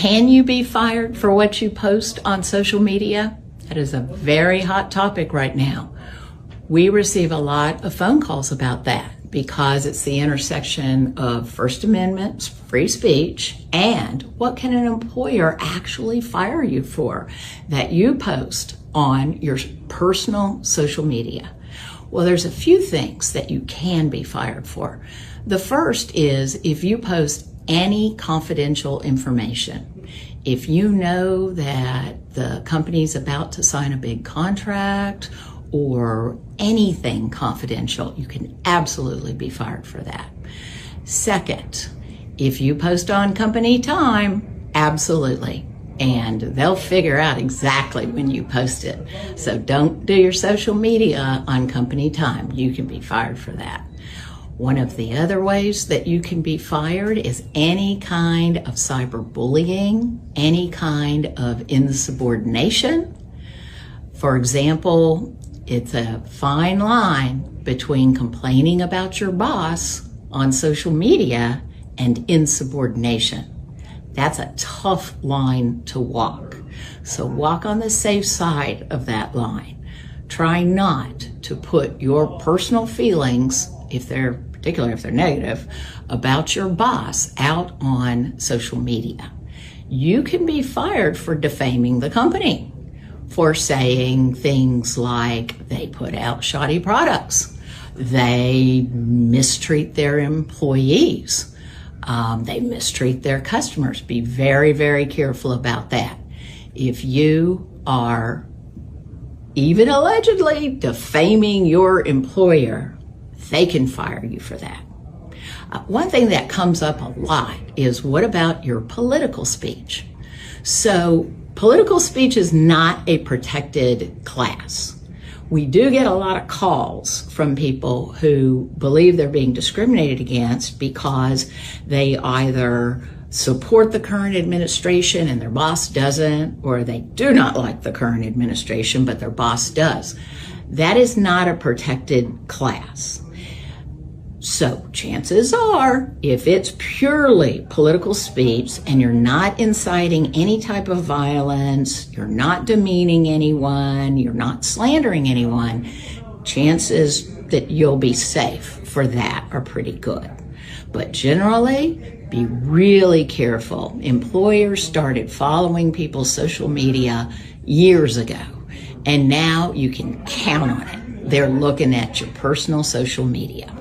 Can you be fired for what you post on social media? That is a very hot topic right now. We receive a lot of phone calls about that because it's the intersection of First Amendment, free speech, and what can an employer actually fire you for that you post on your personal social media. Well, there's a few things that you can be fired for. The first is if you post any confidential information. If you know that the company's about to sign a big contract or anything confidential, you can absolutely be fired for that. Second, if you post on company time, absolutely. And they'll figure out exactly when you post it. So don't do your social media on company time. You can be fired for that. One of the other ways that you can be fired is any kind of cyberbullying, any kind of insubordination. For example, it's a fine line between complaining about your boss on social media and insubordination. That's a tough line to walk. So walk on the safe side of that line. Try not to put your personal feelings, particularly if they're negative, about your boss out on social media. You can be fired for defaming the company, for saying things like they put out shoddy products, they mistreat their employees, they mistreat their customers. Be very, very careful about that. If you are even allegedly defaming your employer, they can fire you for that. One thing that comes up a lot is, what about your political speech? So political speech is not a protected class. We do get a lot of calls from people who believe they're being discriminated against because they either support the current administration and their boss doesn't, or they do not like the current administration but their boss does. That is not a protected class. So chances are, if it's purely political speech and you're not inciting any type of violence, you're not demeaning anyone, you're not slandering anyone, chances that you'll be safe for that are pretty good. But generally, be really careful. Employers started following people's social media years ago, and now you can count on it. They're looking at your personal social media.